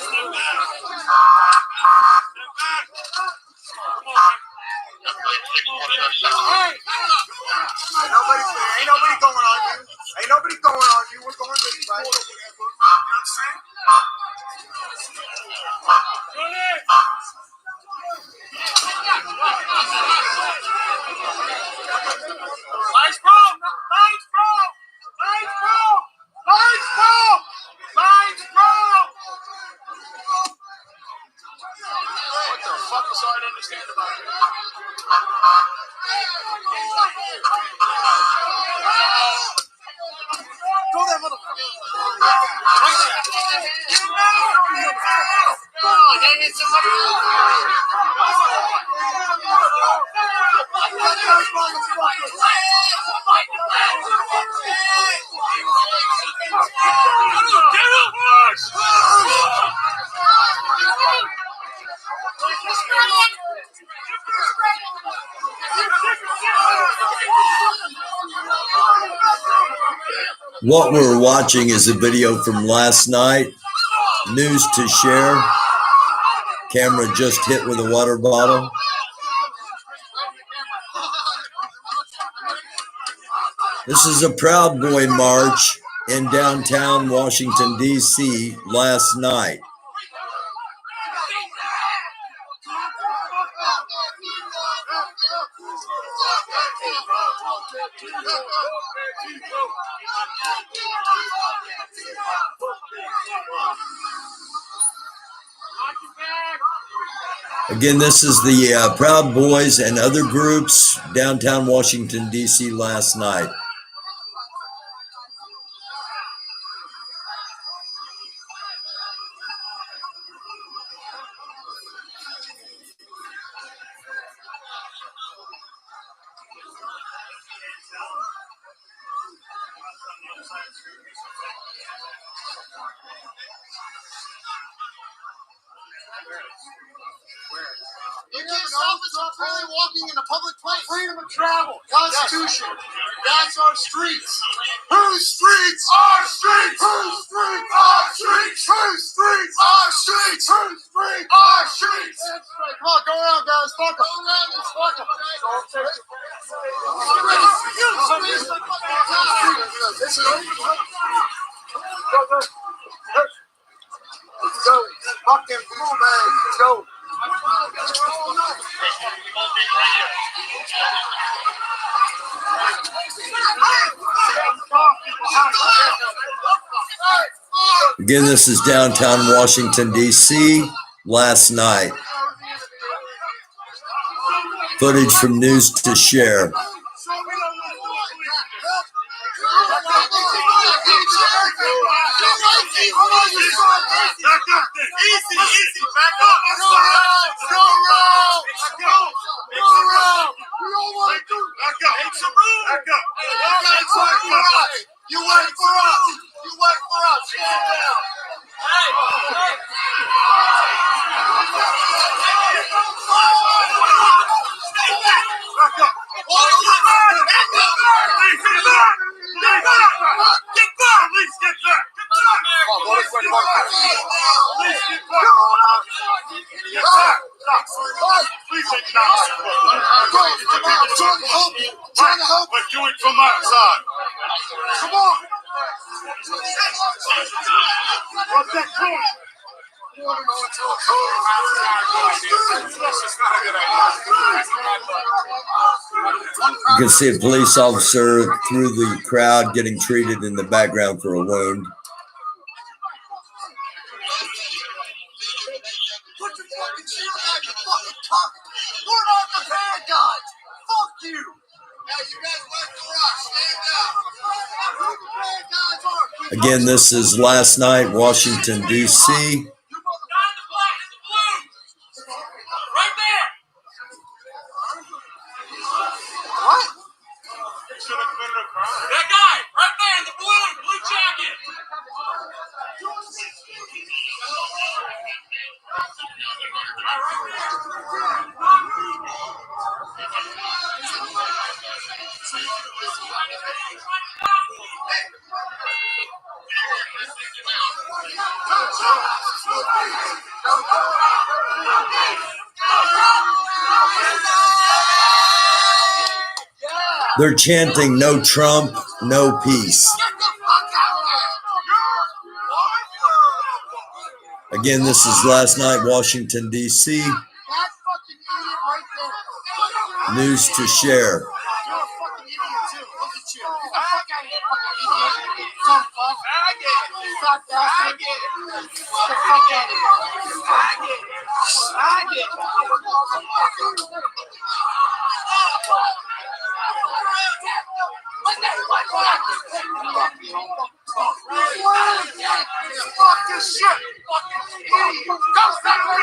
Ain't nobody going on you. Ain't nobody going on you. We're going this way. You know what I'm saying? Lights, bro! Lights, bro! Lights, bro! Lights, bro! Lights, bro! What the fuck is hard to understand about it? Throw that motherfucker. Oh, they hit somebody. What we're watching is a video from last night. News to share. Camera just hit with a water bottle. This is a Proud Boy march in downtown Washington, D.C. last night. Again, this is the Proud Boys and other groups downtown Washington, D.C. last night. You can't stop us from freely walking in a public place. Freedom of travel, Constitution. That's our streets. Whose streets? Our streets. Whose streets? Our streets. Whose streets? Our streets. Whose streets? Our streets. That's right. Come on, go around, guys. Fuck them. Go around and fuck them. Let's go. Fuck them blue bags. Let's go. Again, this is downtown Washington, D.C. last night. Footage from News to Share. Easy, back up. Go around. We don't want to do it. Back up. Make some room. Back up. You wait for us. Stand down. Hey. Stay back. Back up. Get back. Please get back. Please take it out. We're doing from outside. Come on. What's that doing? You can see a police officer through the crowd getting treated in the background for a wound. Put your fucking shield out, you fucking cunt! We're not the bad guys! Fuck you! Now you guys wait for us. Stand down. Who the bad guys are? Again, this is last night, Washington, D.C. Right there! What? That guy! Right there in the blue jacket! They're chanting no Trump, no peace. Again, this is last night, Washington, D.C. That fucking idiot right there. News to share. You're a fucking idiot too. Look at you. Get the fuck out of here, fucking idiot. Dumb fuck. Fat bastard. Get the fuck out of here. Fuck this shit. Fucking idiot. Go back to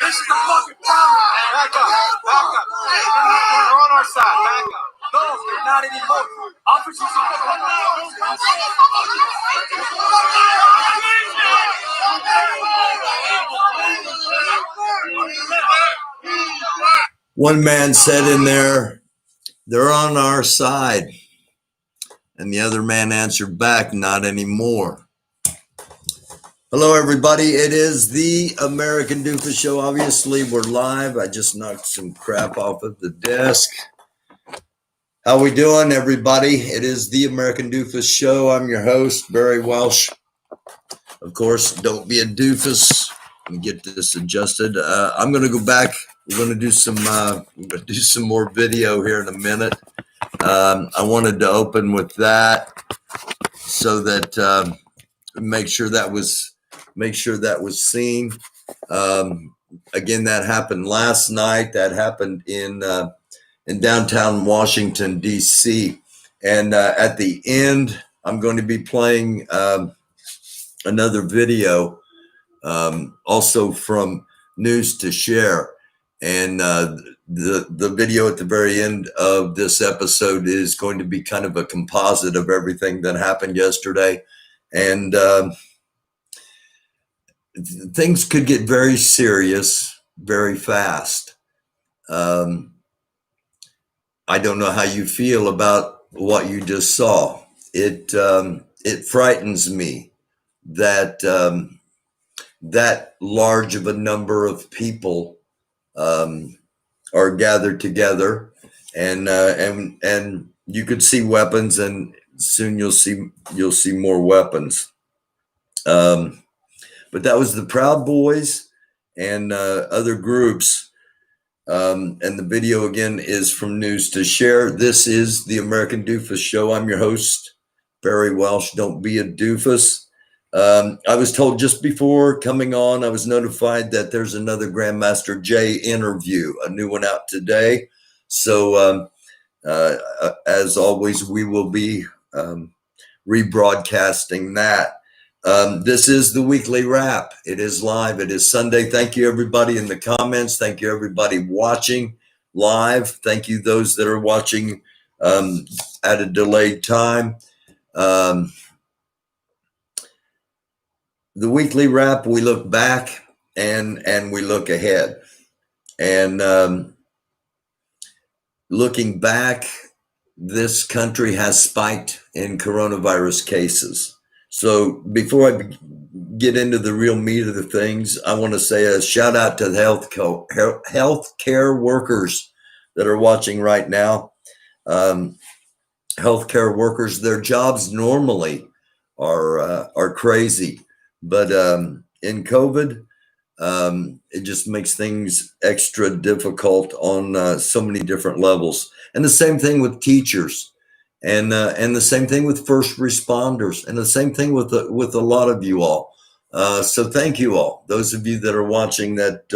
This is the fucking problem. Back up. They're on our side. Back up. No, they're not anymore. Officers One man said in there, they're on our side. And the other man answered back, not anymore. Hello, everybody. It is the American Doofus Show. Obviously, we're live. I just knocked some crap off of the desk. How we doing, everybody? It is the American Doofus Show. I'm your host, Barry Welsh. Of course, don't be a doofus. Let me get this adjusted. I'm going to go back. We're going to do some more video here in a minute. I wanted to open with that so that make sure that was seen. Again, that happened last night. That happened in downtown Washington, D.C. And at the end, I'm going to be playing another video, also from News to Share. And the video at the very end of this episode is going to be kind of a composite of everything that happened yesterday. And things could get very serious very fast. I don't know how you feel about what you just saw. It frightens me that that large of a number of people are gathered together, and you could see weapons, and soon you'll see more weapons. But that was the Proud Boys and other groups. And the video again is from News to Share. This is the American Doofus Show. I'm your host, Barry Welsh. Don't be a doofus. I was told just before coming on, I was notified that there's another Grandmaster J interview, a new one out today. So as always, we will be rebroadcasting that. This is the weekly wrap. It is live. It is Sunday. Thank you, everybody in the comments. Thank you, everybody watching live. Thank you, those that are watching at a delayed time. The weekly wrap, we look back and we look ahead. And looking back, this country has spiked in coronavirus cases. So before I get into the real meat of the things, I want to say a shout out to the healthcare workers that are watching right now. Healthcare workers, their jobs normally are crazy, but in COVID, it just makes things extra difficult on so many different levels. And the same thing with teachers. And the same thing with first responders, and the same thing with a lot of you all. So thank you all, those of you that are watching, that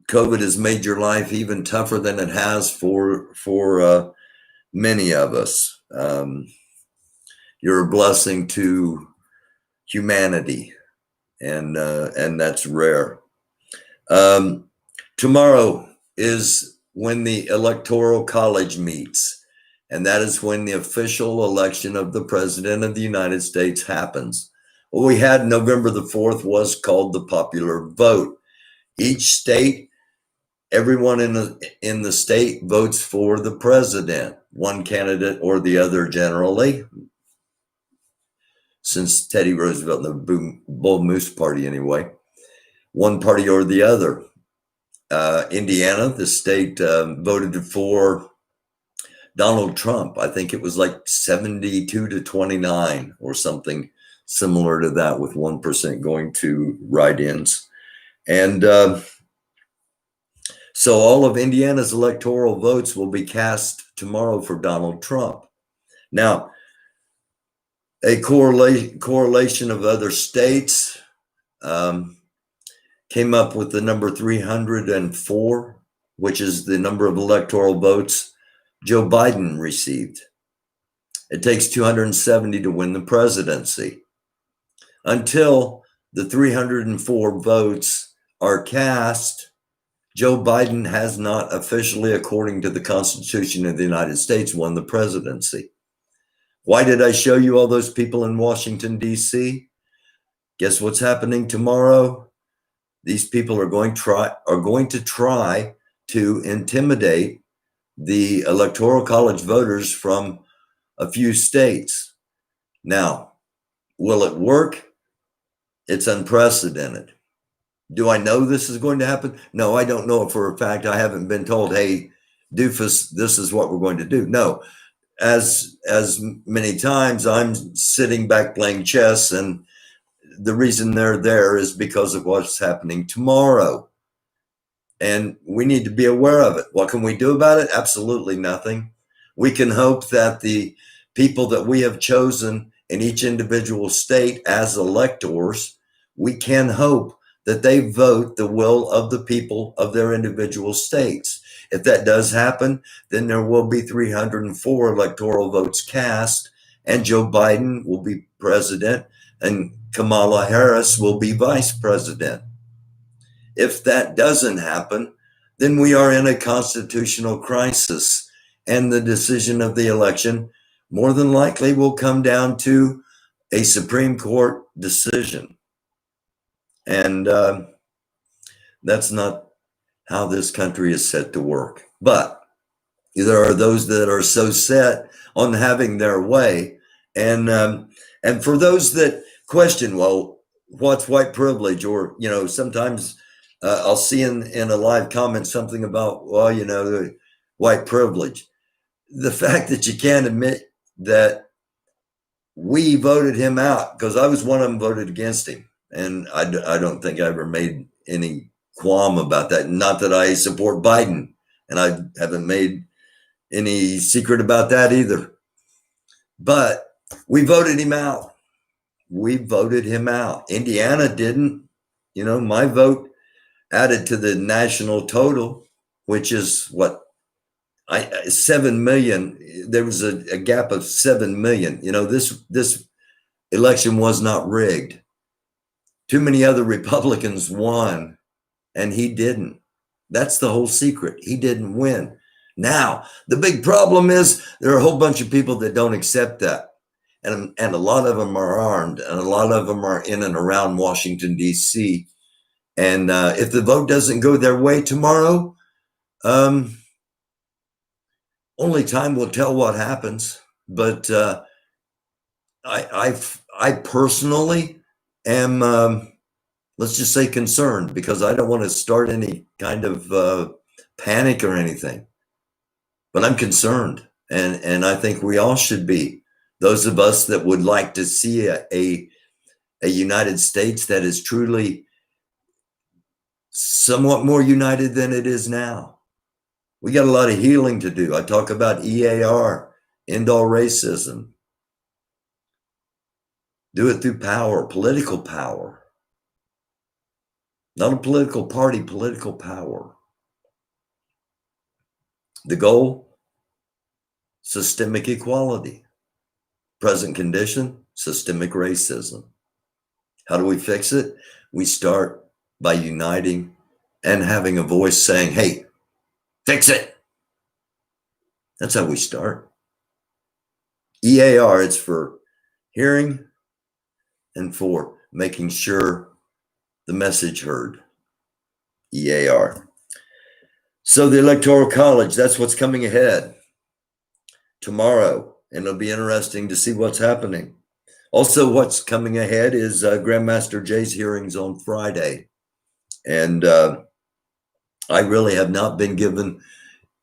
COVID has made your life even tougher than it has for many of us. You're a blessing to humanity, and that's rare. Tomorrow is when the Electoral College meets, and that is when the official election of the President of the United States happens. What we had November the 4th was called the popular vote. Each state, everyone in the state votes for the president, one candidate or the other generally. Since Teddy Roosevelt and the Bull Moose Party anyway, one party or the other. Indiana, the state, voted for Donald Trump. I think it was like 72 to 29 or something similar to that, with 1% going to write-ins. And so all of Indiana's electoral votes will be cast tomorrow for Donald Trump. Now, a correlation of other states came up with the number 304, which is the number of electoral votes Joe Biden received. It takes 270 to win the presidency. Until the 304 votes are cast, Joe Biden has not officially, according to the Constitution of the United States, won the presidency. Why did I show you all those people in Washington, D.C.? Guess what's happening tomorrow? These people are going to try to intimidate the Electoral College voters from a few states. Now, will it work? It's unprecedented. Do I know this is going to happen? No, I don't know it for a fact. I haven't been told, hey, doofus, this is what we're going to do. No, as many times I'm sitting back playing chess, and the reason they're there is because of what's happening tomorrow. And we need to be aware of it. What can we do about it? Absolutely nothing. We can hope that the people that we have chosen in each individual state as electors, we can hope that they vote the will of the people of their individual states. If that does happen, then there will be 304 electoral votes cast, and Joe Biden will be president, and Kamala Harris will be vice president. If that doesn't happen, then we are in a constitutional crisis, and the decision of the election more than likely will come down to a Supreme Court decision. And that's not how this country is set to work. But there are those that are so set on having their way. And for those that question, well, what's white privilege? Or, sometimes I'll see in a live comment something about, well, the white privilege. The fact that you can't admit that we voted him out, because I was one of them voted against him. And I don't think I ever made any qualm about that. Not that I support Biden, and I haven't made any secret about that either. But we voted him out. We voted him out. Indiana didn't. My vote added to the national total, which is what, 7 million. There was a gap of 7 million. This election was not rigged. Too many other Republicans won, and he didn't. That's the whole secret. He didn't win. Now, the big problem is there are a whole bunch of people that don't accept that. And a lot of them are armed, and a lot of them are in and around Washington, D.C. And if the vote doesn't go their way tomorrow, only time will tell what happens. But I personally am, let's just say, concerned, because I don't want to start any kind of panic or anything. But I'm concerned, and I think we all should be. Those of us that would like to see a United States that is truly somewhat more united than it is now. We got a lot of healing to do. I talk about EAR, end all racism. Do it through power, political power. Not a political party, political power. The goal, systemic equality. present condition, systemic racism. How do we fix it? We start by uniting and having a voice saying, hey, fix it. That's how we start. EAR, it's for hearing and for making sure the message heard. EAR. So the Electoral College, that's what's coming ahead tomorrow, and it'll be interesting to see what's happening. Also, what's coming ahead is Grandmaster Jay's hearings on Friday, and I really have not been given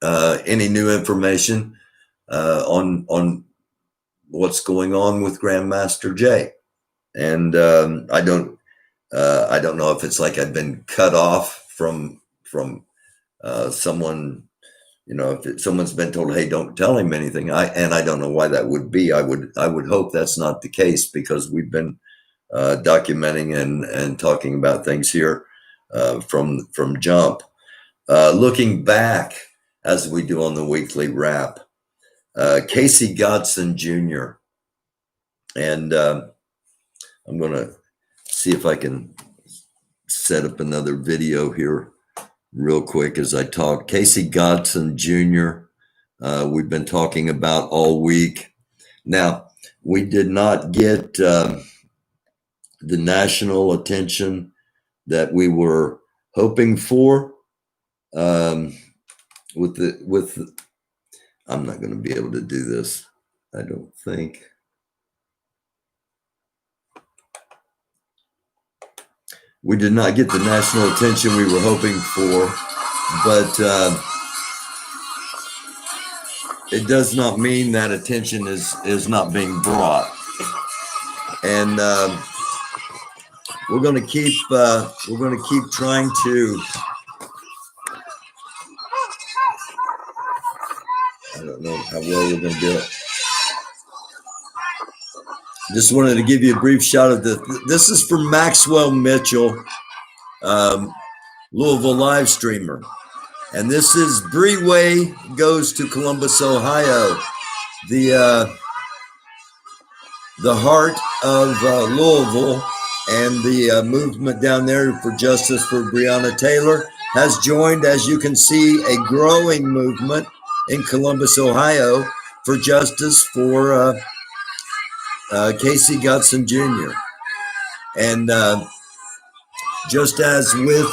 any new information on what's going on with Grandmaster Jay, and I don't know if it's like I've been cut off from someone. You know, if someone's been told, hey, don't tell him anything, I don't know why that would be. I would hope that's not the case, because we've been documenting and talking about things here from jump. Looking back, as we do on the weekly wrap, Casey Godson Jr. And I'm going to see if I can set up another video here real quick as I talk. Casey Godson Jr. We've been talking about all week. Now, we did not get the national attention that we were hoping for. I'm not going to be able to do this, I don't think. We did not get the national attention we were hoping for, but it does not mean that attention is not being brought. And we're going to keep trying to. I don't know how well we're going to do it. Just wanted to give you a brief shot of this is from Maxwell Mitchell, Louisville live streamer. And this is Breeway Goes to Columbus, Ohio, the heart of Louisville, and the movement down there for justice for Breonna Taylor has joined, as you can see, a growing movement in Columbus, Ohio for justice for Casey Godson Jr. And just as with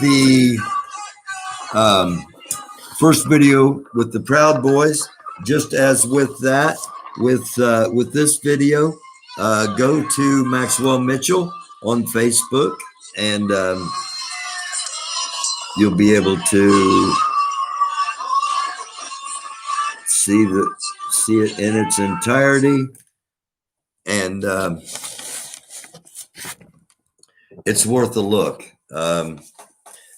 the first video with the Proud Boys, just as with that, with this video, go to Maxwell Mitchell on Facebook, and you'll be able to see it in its entirety. And it's worth a look,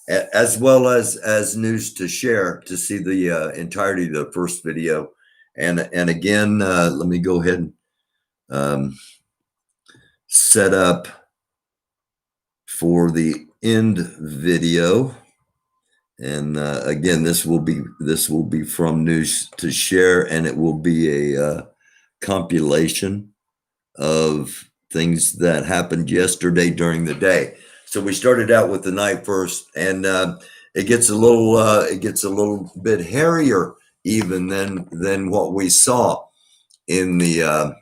as well as news to share to see the entirety of the first video. And again, let me go ahead and set up for the end video. And again, this will be from news to share, and it will be a compilation of things that happened yesterday during the day. So we started out with the night first, and it gets a little bit hairier even than what we saw in the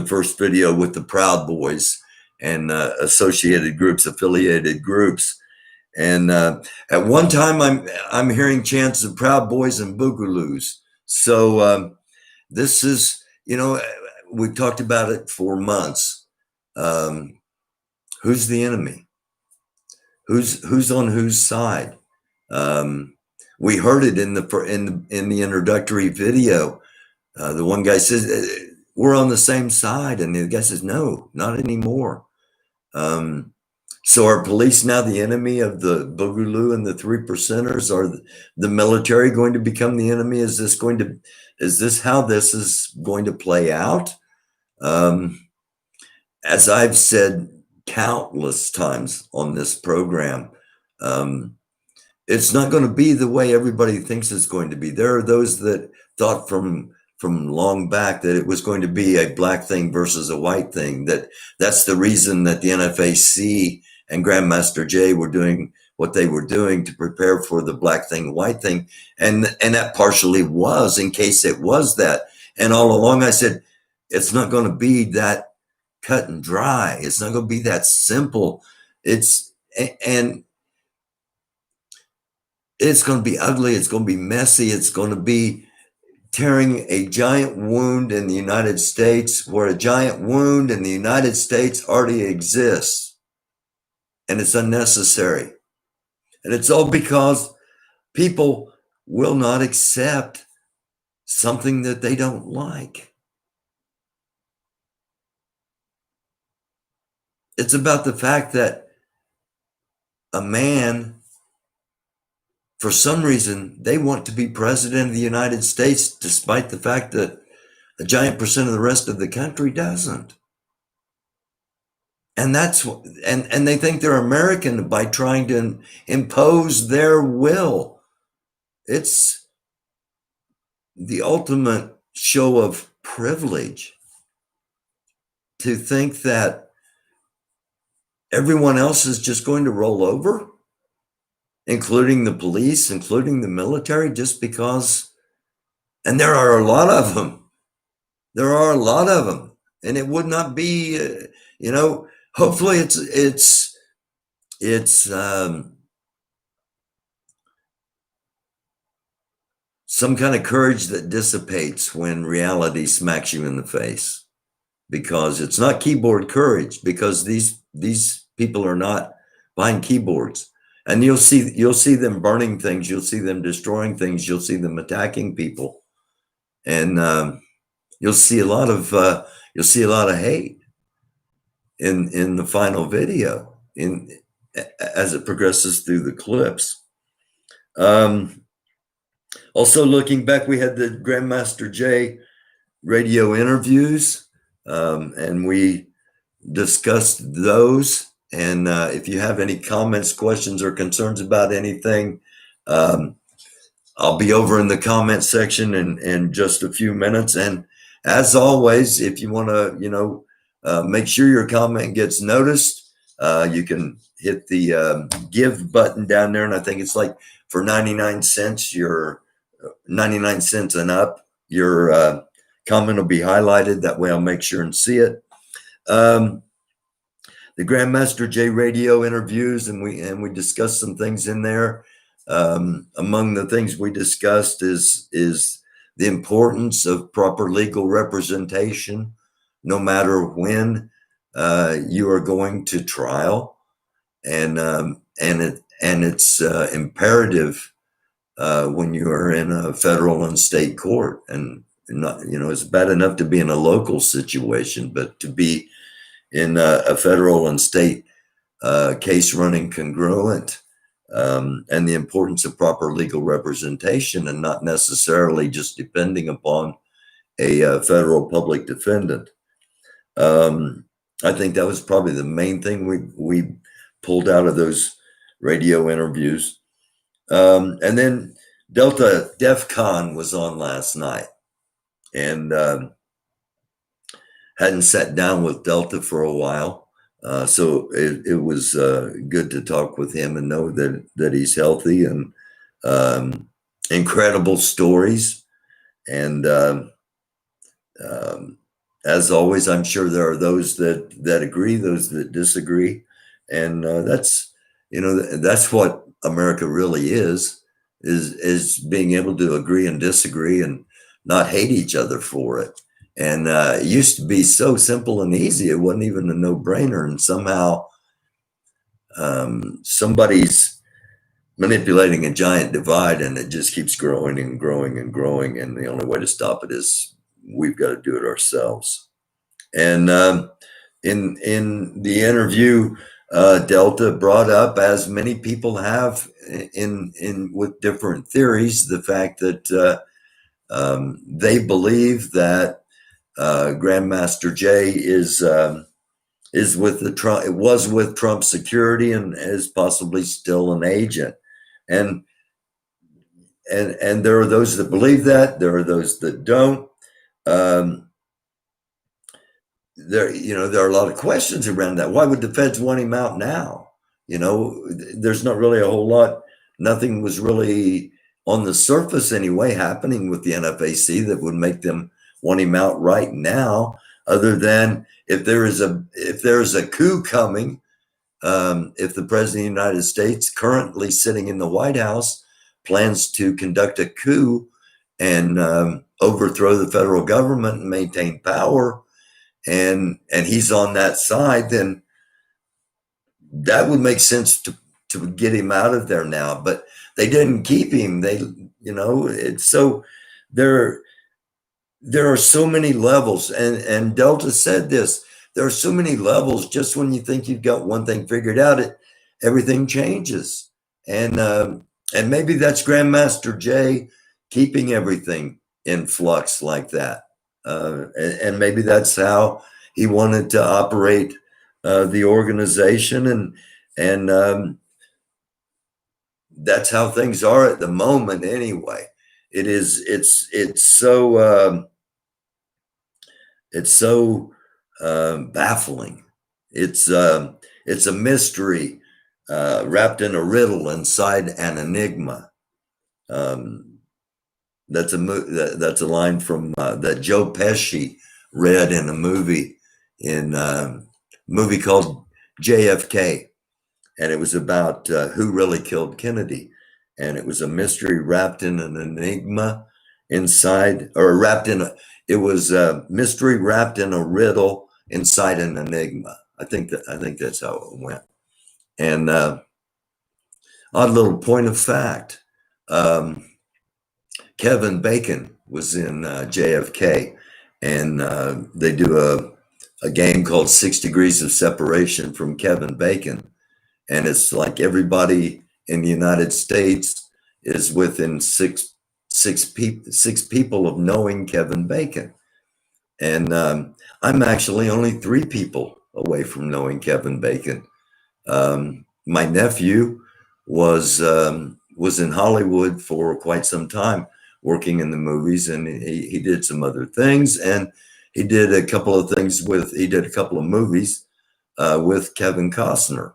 first video with the Proud Boys and associated groups, affiliated groups. And at one time, I'm hearing chants of Proud Boys and Boogaloos. So this is, we've talked about it for months. Who's the enemy? Who's on whose side? We heard it in the introductory video. The one guy says we're on the same side, and the guy says no, not anymore. So are police now the enemy of the Boogaloo and the 3%ers? Are the military going to become the enemy? Is this how this is going to play out? As I've said countless times on this program, it's not going to be the way everybody thinks it's going to be. There are those that thought from from long back that it was going to be a black thing versus a white thing. That's the reason that the NFAC and Grandmaster Jay were doing what they were doing to prepare for the black thing, white thing. And that partially was, in case it was that. And all along I said, it's not going to be that cut and dry. It's not going to be that simple. And it's going to be ugly. It's going to be messy. It's going to be tearing a giant wound in the United States, where a giant wound in the United States already exists. And it's unnecessary. And it's all because people will not accept something that they don't like. It's about the fact that a man, for some reason, they want to be president of the United States, despite the fact that a giant percent of the rest of the country doesn't. And and they think they're American by trying to impose their will. It's the ultimate show of privilege to think that everyone else is just going to roll over, including the police, including the military, just because. And there are a lot of them. There are a lot of them. And it would not be, hopefully it's some kind of courage that dissipates when reality smacks you in the face, because it's not keyboard courage, because these people are not behind keyboards. And you'll see them burning things, you'll see them destroying things, you'll see them attacking people, and you'll see a lot of hate in the final video as it progresses through the clips. Also, looking back, we had the Grandmaster Jay radio interviews, and we discussed those. And if you have any comments, questions, or concerns about anything, I'll be over in the comment section in just a few minutes. And as always, if you want to, make sure your comment gets noticed, you can hit the give button down there. And I think it's like for 99 cents, your 99 cents and up, your comment will be highlighted. That way I'll make sure and see it. The Grandmaster Jay radio interviews, and we discussed some things in there. Among the things we discussed is the importance of proper legal representation, no matter when you are going to trial, and it's imperative when you are in a federal and state court. And not, it's bad enough to be in a local situation, but to be in a federal and state case running congruent, and the importance of proper legal representation, and not necessarily just depending upon a federal public defendant. I think that was probably the main thing we pulled out of those radio interviews. And then DEFCON was on last night, and hadn't sat down with Delta for a while. So it was good to talk with him and know that he's healthy, and incredible stories. And as always, I'm sure there are those that agree, those that disagree. And that's what America really is being able to agree and disagree and not hate each other for it. And it used to be so simple and easy. It wasn't even a no-brainer. And somehow somebody's manipulating a giant divide, and it just keeps growing and growing and growing. And the only way to stop it is we've got to do it ourselves. And in the interview, Delta brought up, as many people have in with different theories, the fact that they believe that Grandmaster Jay is with the Trump. It was with Trump security and is possibly still an agent. And there are those that believe that. There are those that don't. Um, there are a lot of questions around that. Why would the feds want him out now? There's not really a whole lot. Nothing was really on the surface anyway happening with the NFAC that would make them want him out right now, other than if there is a coup coming. If the president of the United States, currently sitting in the White House, plans to conduct a coup and overthrow the federal government and maintain power, and he's on that side, then that would make sense to get him out of there now. But they didn't keep him. It's so there are so many levels, and Delta said this. There are so many levels. Just when you think you've got one thing figured out, everything changes, and maybe that's Grandmaster Jay keeping everything in flux like that, and maybe that's how he wanted to operate the organization, and that's how things are at the moment. Anyway, it's so baffling. It's a mystery wrapped in a riddle inside an enigma. That's a line from that Joe Pesci read in a movie called JFK, and it was about who really killed Kennedy, and it was a mystery wrapped in an enigma inside, or it was a mystery wrapped in a riddle inside an enigma. I think that's how it went. And odd little point of fact, Kevin Bacon was in JFK, and they do a game called 6 Degrees of Separation from Kevin Bacon. And it's like everybody in the United States is within six people of knowing Kevin Bacon. And I'm actually only 3 people away from knowing Kevin Bacon. My nephew was in Hollywood for quite some time, working in the movies, and he did some other things, and he did a couple of movies with Kevin Costner.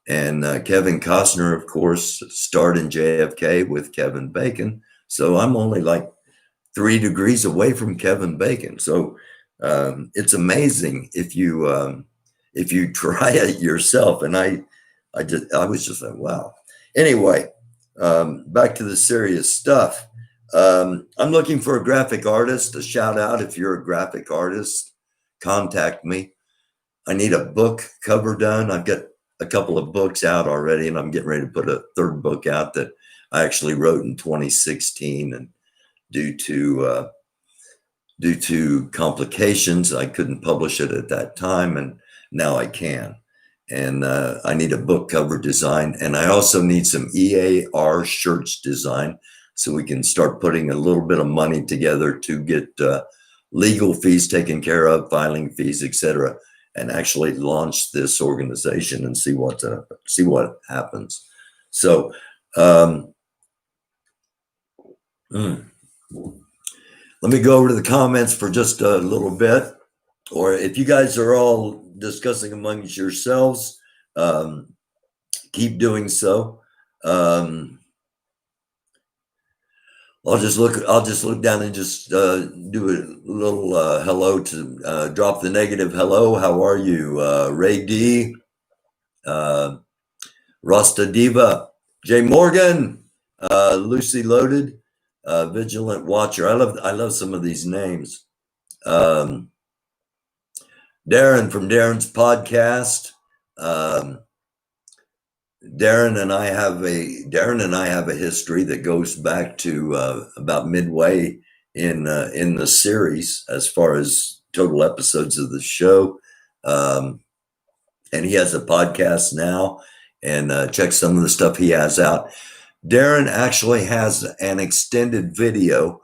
And Kevin Costner, of course, starred in JFK with Kevin Bacon. So I'm only like 3 degrees away from Kevin Bacon. So it's amazing if you try it yourself. And I was just like, wow. Anyway, back to the serious stuff. I'm looking for a graphic artist. A shout out if you're a graphic artist, contact me. I need a book cover done. I've got a couple of books out already, and I'm getting ready to put a 3rd book out that I actually wrote in 2016, and due to complications, I couldn't publish it at that time, and now I can. And I need a book cover design, and I also need some EAR shirts design, so we can start putting a little bit of money together to get legal fees taken care of, filing fees, etc., and actually launch this organization and see what happens. So let me go over to the comments for just a little bit, or if you guys are all discussing amongst yourselves, keep doing so. I'll just look down and just do a little hello to drop the negative hello. How are you? Ray D, Rasta Diva, Jay Morgan, Lucy Loaded, Vigilant Watcher. I love some of these names. Darren from Darren's podcast. Darren and I have a history that goes back to about midway in the series as far as total episodes of the show. And he has a podcast now, and check some of the stuff he has out. Darren actually has an extended video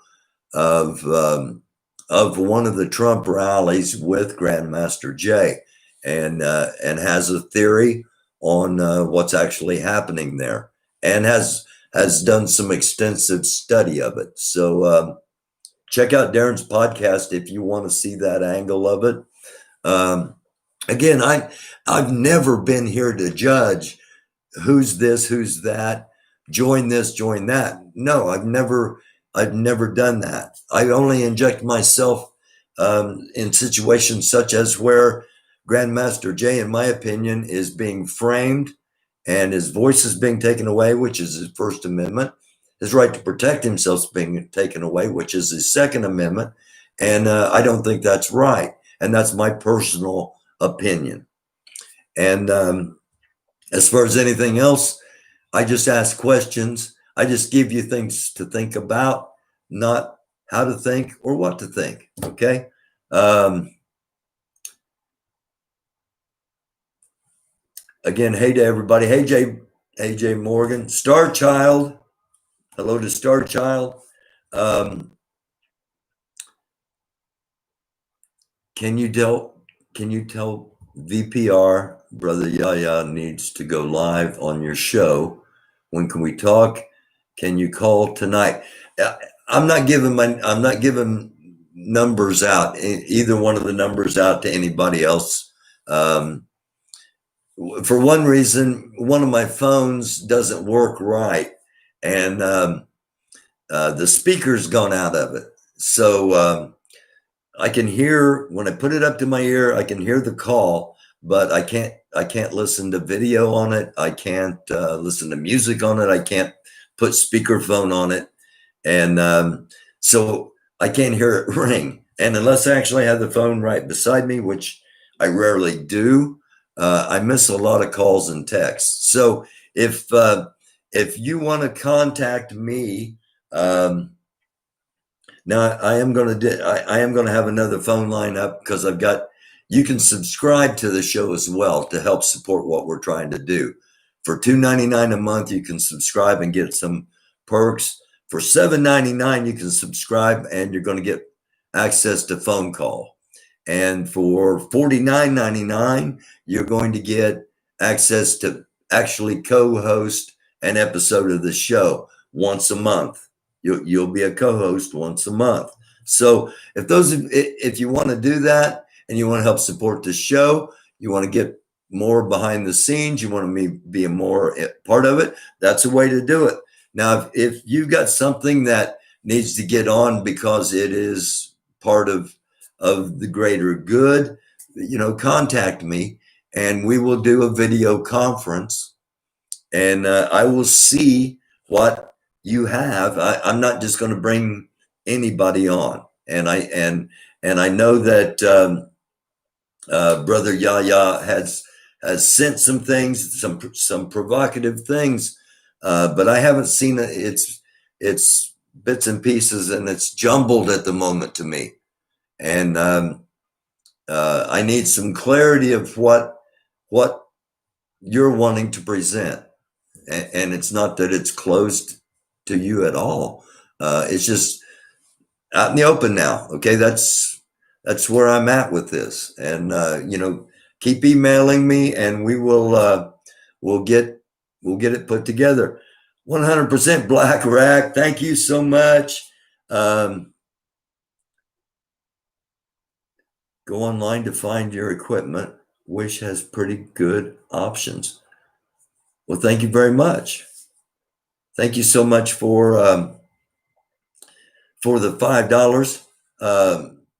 of one of the Trump rallies with Grandmaster Jay, and has a theory on what's actually happening there, and has done some extensive study of it. So check out Darren's podcast if you want to see that angle of it. Again, I've never been here to judge who's this, who's that, join this, join that. No, I've never done that. I only inject myself in situations such as where Grandmaster Jay, in my opinion, is being framed and his voice is being taken away, which is his First Amendment. His right to protect himself is being taken away, which is his Second Amendment. And I don't think that's right. And that's my personal opinion. And as far as anything else, I just ask questions. I just give you things to think about, not how to think or what to think. Okay. Again, hey to everybody. Hey, Jay Morgan, Star Child. Hello to Star Child. Can you tell VPR Brother Yaya needs to go live on your show? When can we talk? Can you call tonight? I'm not giving numbers out, either one of the numbers out to anybody else. For one reason, one of my phones doesn't work right, and the speaker's gone out of it. So I can hear, when I put it up to my ear, I can hear the call, but I can't listen to video on it. I can't listen to music on it. I can't put speakerphone on it. And so I can't hear it ring. And unless I actually have the phone right beside me, which I rarely do, I miss a lot of calls and texts. So if you want to contact me, now I am going to have another phone line up, because you can subscribe to the show as well to help support what we're trying to do. For $2.99 a month, you can subscribe and get some perks. For $7.99, you can subscribe and you're going to get access to phone call. And for $49.99, you're going to get access to actually co-host an episode of the show once a month. You'll be a co-host once a month. So if you want to do that and you want to help support the show, you want to get more behind the scenes, you want to be a more part of it, that's a way to do it. Now, if you've got something that needs to get on because it is part of the greater good, contact me and we will do a video conference, and I will see what you have. I'm not just going to bring anybody on. And I know that Brother Yaya has sent some things, some provocative things, but I haven't seen it. It's bits and pieces, and it's jumbled at the moment to me. And I need some clarity of what you're wanting to present. And it's not that it's closed to you at all. It's just out in the open now. Okay, that's where I'm at with this. And keep emailing me, and we'll get it put together. 100% Black Rack. Thank you so much. Go online to find your equipment. Wish has pretty good options. Well, thank you very much. Thank you so much for the $5,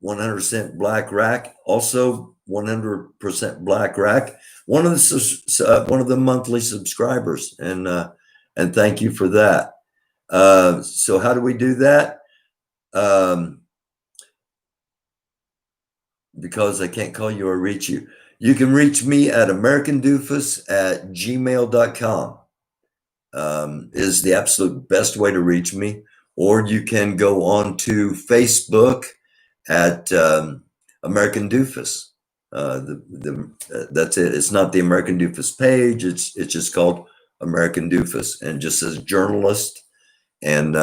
100% Black Rack. Also, 100% Black Rack. One of the monthly subscribers, and thank you for that. So how do we do that? Because I can't call you or reach you. You can reach me at americandoofus@gmail.com. Is the absolute best way to reach me. Or you can go on to Facebook at American Doofus. That's it. It's not the American Doofus page. It's just called American Doofus, and just says journalist, and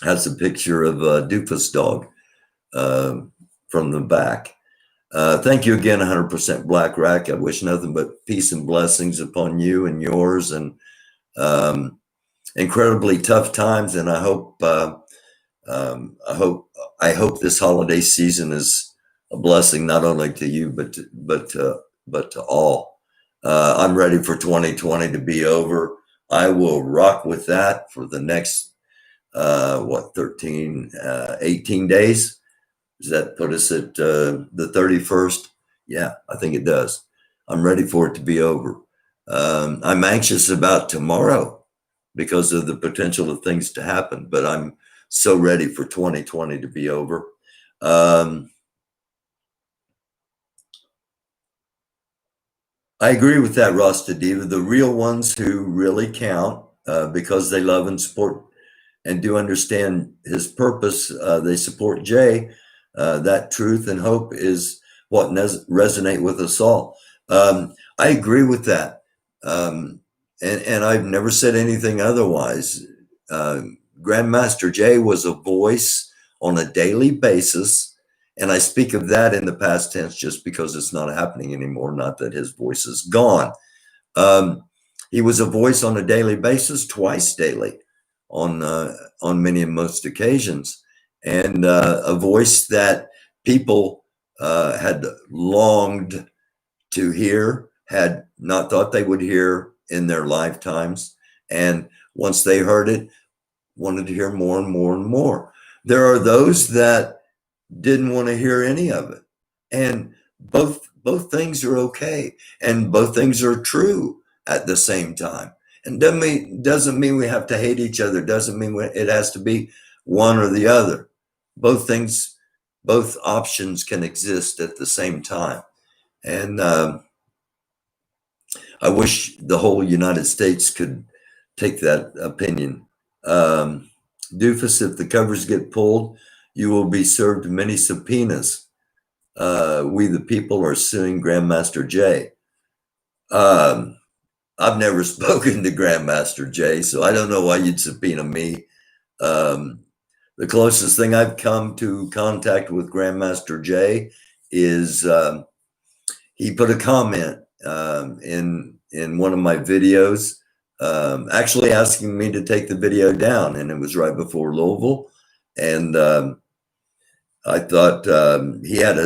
has a picture of a doofus dog from the back. Thank you again, 100% Black Rack. I wish nothing but peace and blessings upon you and yours, and incredibly tough times. And I hope I hope this holiday season is a blessing not only to you but to all. I'm ready for 2020 to be over. I will rock with that for the next 18 days. Does that put us at the 31st? Yeah, I think it does. I'm ready for it to be over. I'm anxious about tomorrow because of the potential of things to happen, but I'm so ready for 2020 to be over. I agree with that, Rasta Diva. The real ones who really count because they love and support and do understand his purpose, they support Jay. That truth and hope is what resonate with us all. I agree with that. And I've never said anything otherwise. Grandmaster Jay was a voice on a daily basis. And I speak of that in the past tense just because it's not happening anymore, not that his voice is gone. He was a voice on a daily basis, twice daily, on many and most occasions, and a voice that people had longed to hear, had not thought they would hear in their lifetimes, and once they heard it, wanted to hear more and more and more. There are those that didn't want to hear any of it, and both things are okay, and both things are true at the same time. And doesn't mean we have to hate each other. Doesn't mean it has to be one or the other. Both things, both options can exist at the same time. And I wish the whole United States could take that opinion. Doofus, if the covers get pulled, you will be served many subpoenas. We the people are suing Grandmaster Jay. I've never spoken to Grandmaster Jay, so I don't know why you'd subpoena me. The closest thing I've come to contact with Grandmaster Jay is he put a comment in one of my videos, actually asking me to take the video down, and it was right before Louisville, and I thought he had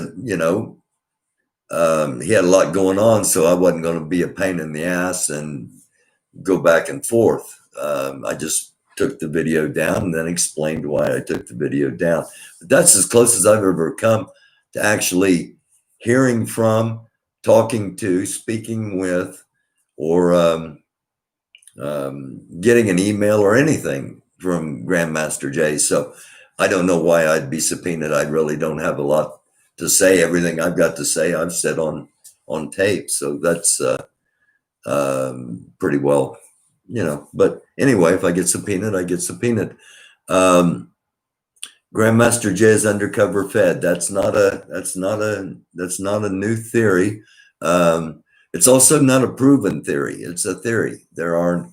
he had a lot going on, so I wasn't going to be a pain in the ass and go back and forth. I just took the video down and then explained why I took the video down. But that's as close as I've ever come to actually hearing from, talking to, speaking with, or getting an email or anything from Grandmaster Jay. So I don't know why I'd be subpoenaed. I really don't have a lot to say. Everything I've got to say, I've said on tape. So that's pretty well, but anyway, if I get subpoenaed, I get subpoenaed. Grandmaster Jay is undercover Fed. That's not a new theory. It's also not a proven theory. It's a theory. There aren't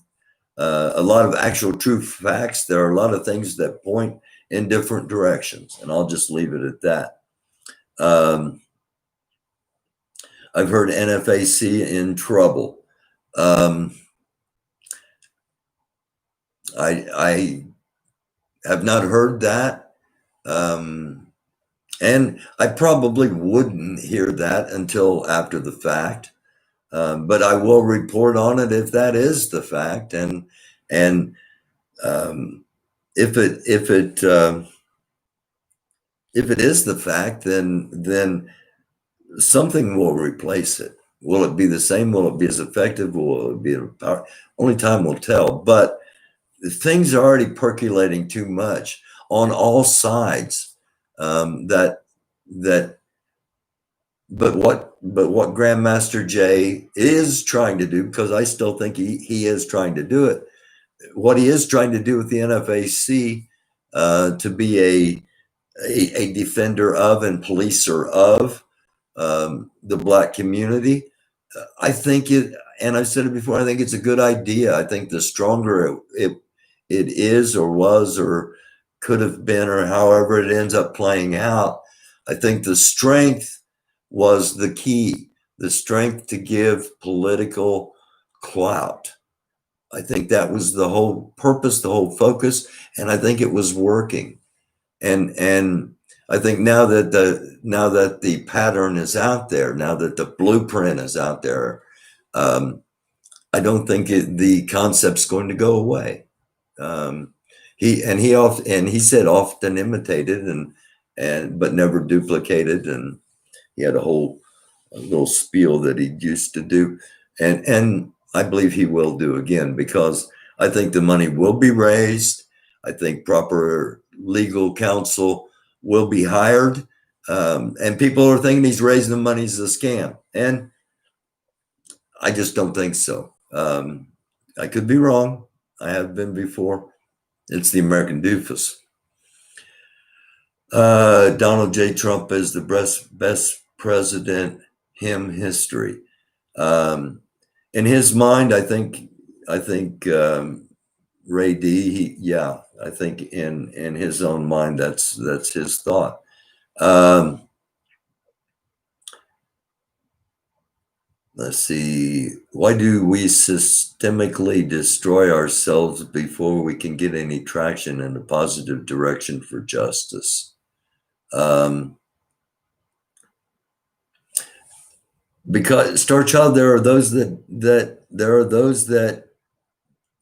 a lot of actual true facts. There are a lot of things that point in different directions, and I'll just leave it at that. I've heard NFAC in trouble. I have not heard that. And I probably wouldn't hear that until after the fact. But I will report on it if that is the fact. And if it is the fact, then something will replace it. Will it be the same? Will it be as effective? Will it be only time will tell. But things are already percolating too much on all sides. But what Grandmaster Jay is trying to do, because I still think he is trying to do it. What he is trying to do with the NFAC to be a defender of and policer of the Black community, I think and I've said it before, I think it's a good idea. I think the stronger it is or was or could have been, or however it ends up playing out, I think the strength was the key, the strength to give political clout. I think that was the whole purpose, the whole focus, and I think it was working. And I think now that the pattern is out there, now that the blueprint is out there, I don't think the concept's going to go away. He said often imitated and but never duplicated, and he had a little spiel that he used to do, and I believe he will do again, because I think the money will be raised. I think proper legal counsel will be hired, and people are thinking he's raising the money as a scam, and I just don't think so. I could be wrong. I have been before. It's the American doofus. Donald J. Trump is the best president in history. In his mind, I think Ray D. I think in his own mind, that's his thought. Let's see. Why do we systemically destroy ourselves before we can get any traction in a positive direction for justice? Because Star Child, there are those that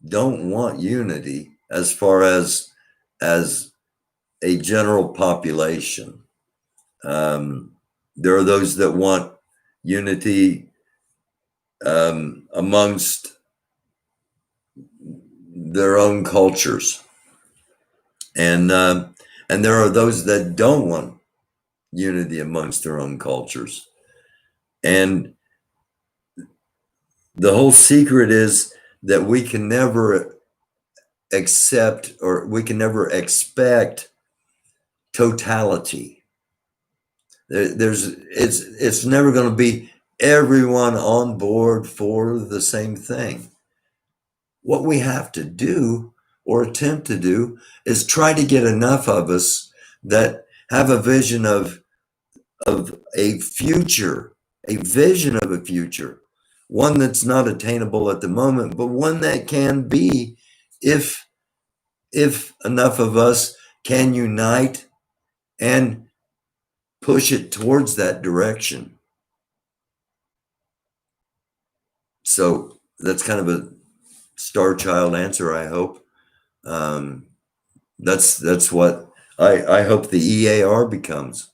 don't want unity as far as a general population. There are those that want unity amongst their own cultures, and there are those that don't want unity amongst their own cultures. And the whole secret is that we can never accept, or we can never expect totality. It's never going to be everyone on board for the same thing. What we have to do, or attempt to do, is try to get enough of us that have a vision of a future, a vision of a future, one that's not attainable at the moment, but one that can be, if enough of us can unite and push it towards that direction. So that's kind of a Star Child answer, I hope. That's what I hope the EAR becomes,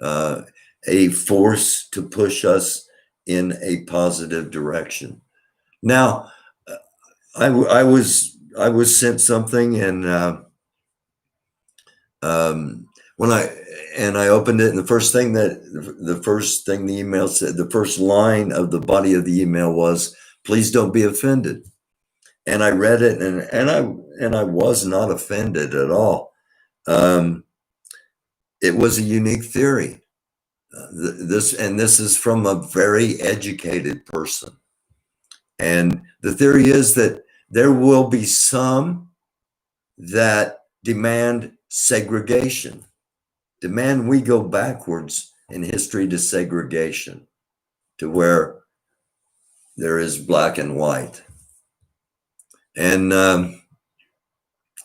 a force to push us in a positive direction. Now, I was sent something, and when I opened it, and the first thing the email said, the first line of the body of the email was, "Please don't be offended." And I read it, and I was not offended at all. It was a unique theory. This is from a very educated person. And the theory is that there will be some that demand segregation, demand we go backwards in history to segregation, to where there is black and white. And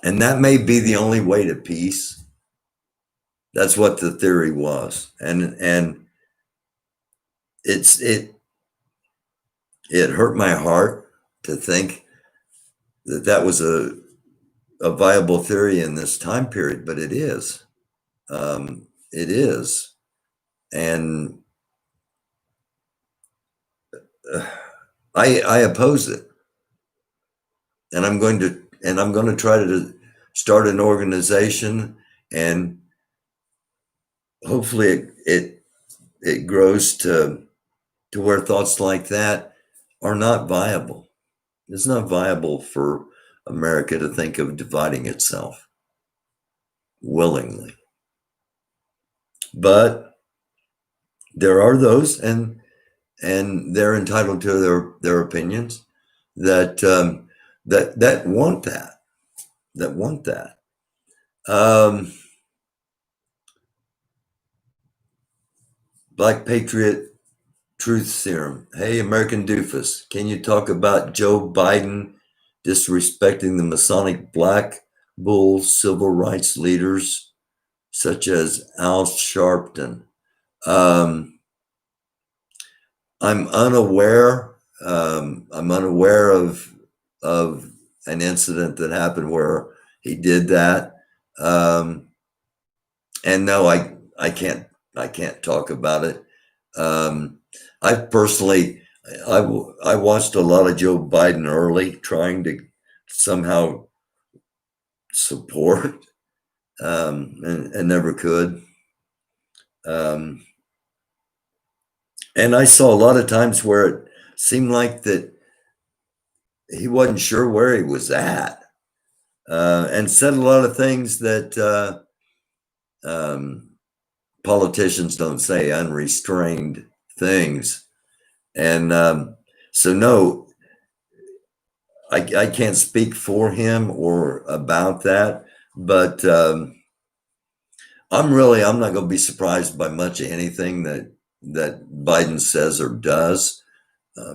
that may be the only way to peace. That's what the theory was. And it hurt my heart to think that was a viable theory in this time period, but it is. It is. And I oppose it. And I'm going to try to start an organization, and hopefully it grows to where thoughts like that are not viable. It's not viable for America to think of dividing itself willingly. But there are those, and they're entitled to their opinions, that want that. Black Patriot Truth Serum. Hey, American Doofus, can you talk about Joe Biden disrespecting the Masonic Black Bull civil rights leaders such as Al Sharpton. Um, I'm unaware. I'm unaware of an incident that happened where he did that. And no, I can't talk about it. I personally, I watched a lot of Joe Biden early, trying to somehow support, and never could. And I saw a lot of times where it seemed like that he wasn't sure where he was at, and said a lot of things that politicians don't say, unrestrained things. And so, no, I can't speak for him or about that, but I'm not going to be surprised by much of anything that Biden says or does,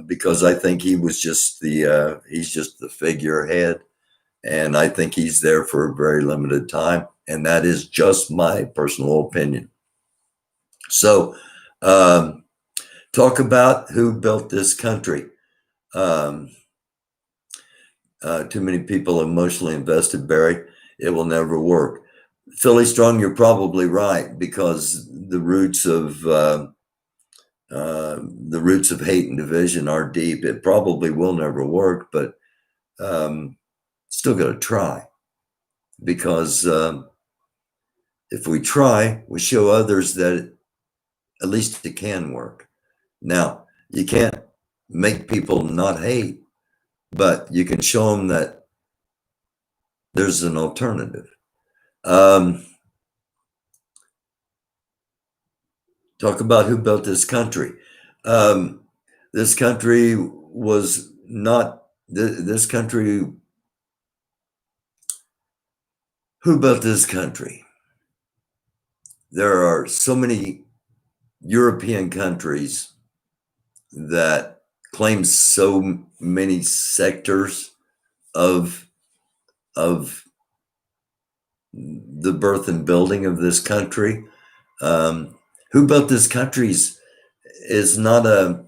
because I think he's just the figurehead, and I think he's there for a very limited time, and that is just my personal opinion. So, talk about who built this country. Too many people emotionally invested, Barry. It will never work. Philly Strong, you're probably right, because the roots of hate and division are deep. It probably will never work, but still got to try, because if we try, we show others that at least it can work. Now, you can't make people not hate, but you can show them that there's an alternative. Talk about who built this country. This country was not, this country, who built this country? There are so many European countries that claim so many sectors of the birth and building of this country. Who built this country is not a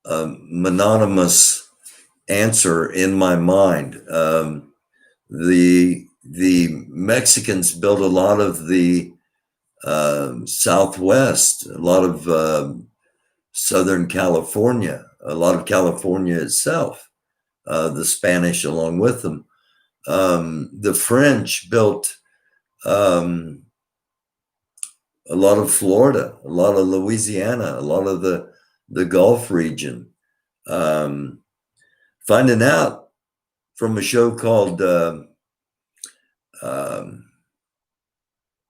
mononymous answer in my mind. The Mexicans built a lot of the Southwest, a lot of Southern California, a lot of California itself, the Spanish along with them. The French built a lot of Florida, a lot of Louisiana, a lot of the Gulf region. Finding out from a show called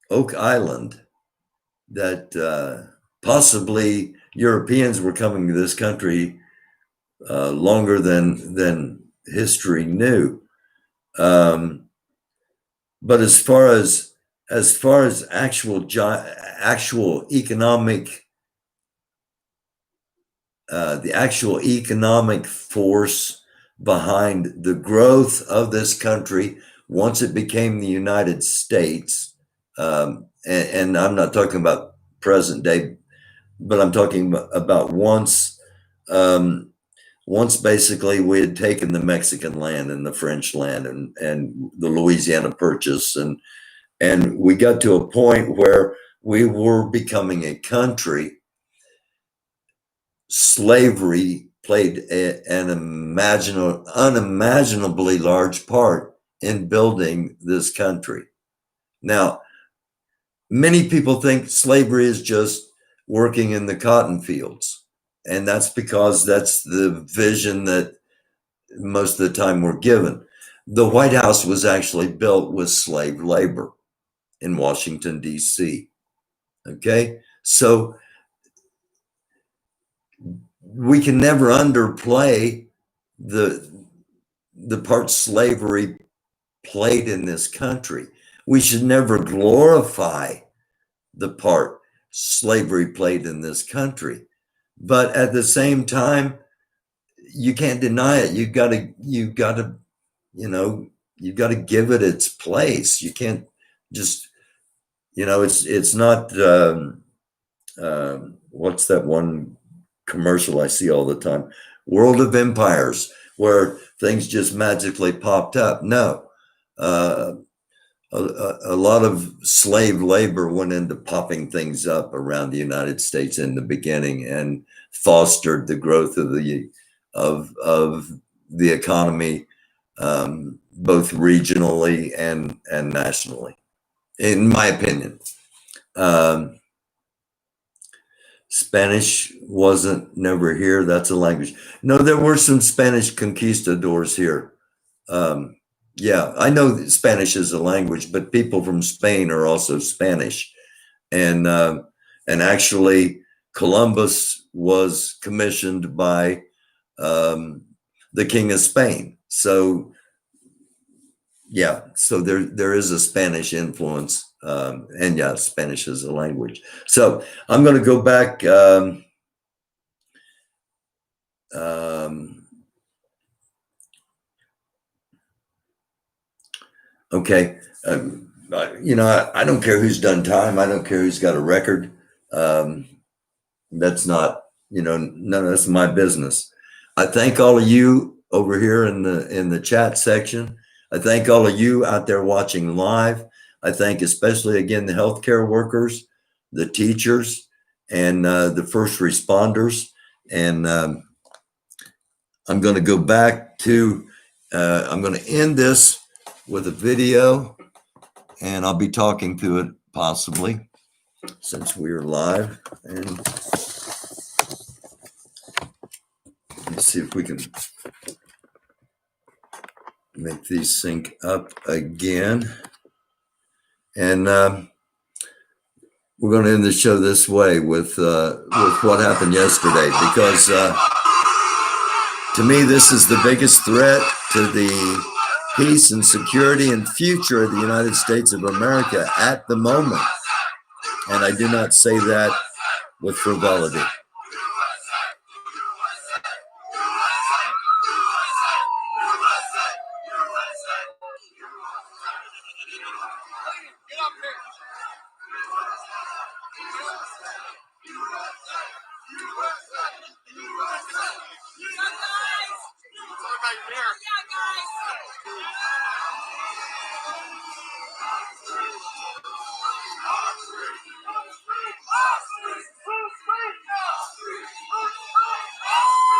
Oak Island that possibly Europeans were coming to this country longer than history knew. But as far as actual economic, the actual economic force behind the growth of this country once it became the United States, and I'm not talking about present day, but I'm talking about once basically we had taken the Mexican land and the French land and the Louisiana Purchase, and we got to a point where we were becoming a country. Slavery played an unimaginably large part in building this country. Now, many people think slavery is just working in the cotton fields, and that's because that's the vision that most of the time we're given. The White House was actually built with slave labor in Washington, D.C. Okay, so we can never underplay the part slavery played in this country. We should never glorify the part slavery played in this country, but at the same time, you can't deny it. You've got to give it its place. You can't just, it's not, what's that one commercial I see all the time? World of Empires, where things just magically popped up. No, a lot of slave labor went into popping things up around the United States in the beginning and fostered the growth of the economy, both regionally and nationally, in my opinion. Spanish wasn't never here. That's a language. No, there were some Spanish conquistadors here. Yeah, I know that Spanish is a language, but people from Spain are also Spanish. And actually Columbus was commissioned by the King of Spain. So yeah, so there is a Spanish influence, and yeah, Spanish is a language. So I'm going to go back. Okay, I don't care who's done time. I don't care who's got a record. That's not, none of that's my business. I thank all of you over here in the chat section. I thank all of you out there watching live. I thank especially, again, the healthcare workers, the teachers, and the first responders. And I'm going to go back to, I'm going to end this with a video, and I'll be talking to it possibly, since we are live. And let's see if we can make these sync up again. And we're going to end the show this way with what happened yesterday, because to me, this is the biggest threat to the peace and security and future of the United States of America at the moment. And I do not say that with frivolity.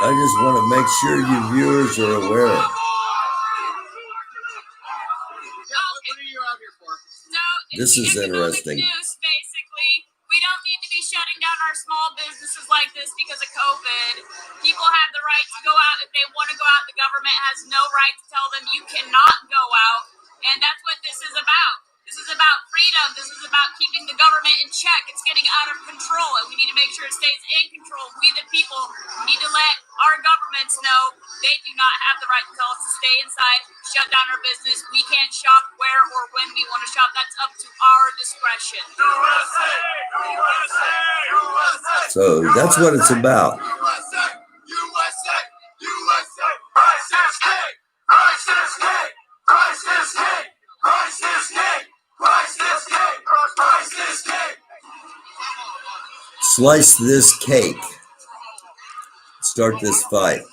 I just want to make sure you viewers are aware. What are you out here for? This is interesting. Basically, we don't need to be shutting down our small businesses like this because of COVID. People have the right to go out if they want to go out. The government has no right to tell them you cannot go out. And that's what this is about. This is about freedom. This is about keeping the government in check. It's getting out of control, and we need to make sure it stays in control. We, the people, need to let our governments know they do not have the right to tell us to stay inside, shut down our business. We can't shop where or when we want to shop. That's up to our discretion. USA! USA! USA! So that's what it's about. USA! USA! USA! Christ is king! Christ is king! Christ is king! Christ is king! Christ is king! Christ is king! Slice this cake. Start this fight.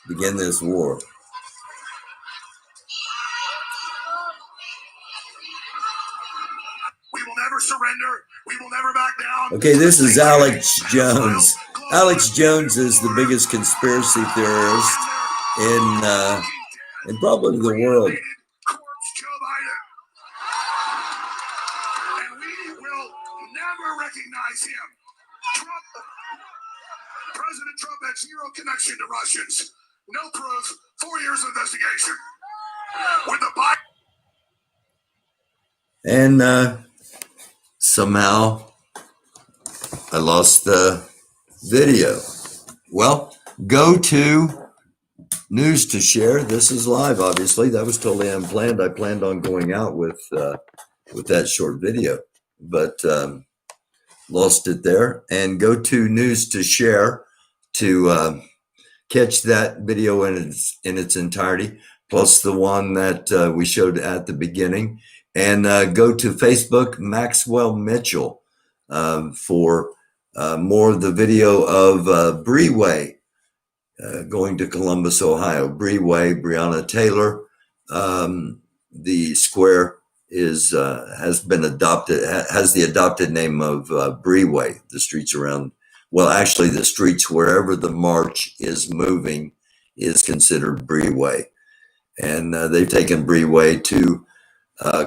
Begin this war. We will never surrender. We will never back down. Okay, this is Alex Jones. Alex Jones is the biggest conspiracy theorist in probably the world. Corpse Joe Biden. And we will never recognize him. President Trump had zero connection to Russians. No proof. 4 years of investigation. With the Biden. And somehow I lost the video. Well, go to News to Share. This is live, obviously. That was totally unplanned. I planned on going out with that short video, but lost it there. And go to News to Share to catch that video in its entirety, plus the one that we showed at the beginning. And go to Facebook, Maxwell Mitchell, for more of the video of Breeway going to Columbus, Ohio. Breeway, Breonna Taylor. The square has been adopted, has the adopted name of Breeway. The streets around, well, actually the streets wherever the march is moving is considered Breeway. And they've taken Breeway to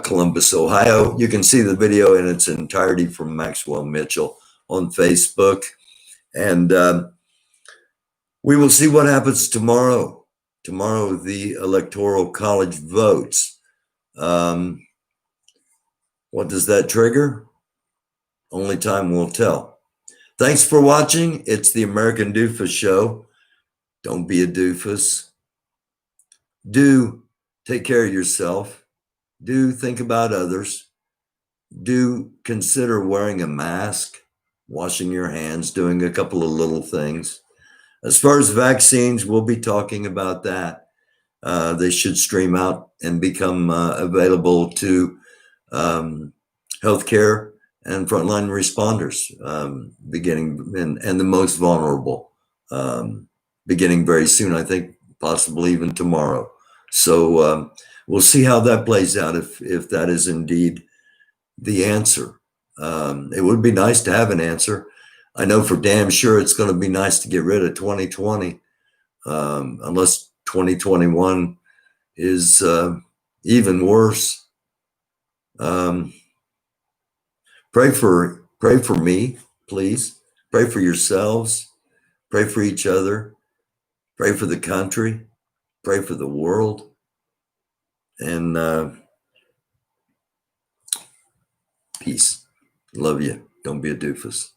Columbus, Ohio. You can see the video in its entirety from Maxwell Mitchell on Facebook. And we will see what happens tomorrow. Tomorrow, the Electoral College votes. What does that trigger? Only time will tell. Thanks for watching. It's the American Doofus Show. Don't be a doofus. Do take care of yourself. Do think about others. Do consider wearing a mask, washing your hands, doing a couple of little things. As far as vaccines, we'll be talking about that. They should stream out and become available to healthcare and frontline responders, beginning and the most vulnerable, beginning very soon, I think, possibly even tomorrow. So we'll see how that plays out if that is indeed the answer. It would be nice to have an answer. I know for damn sure it's going to be nice to get rid of 2020, unless 2021 is even worse. Pray for me, please. Pray for yourselves. Pray for each other. Pray for the country. Pray for the world. And peace. Love you. Don't be a doofus.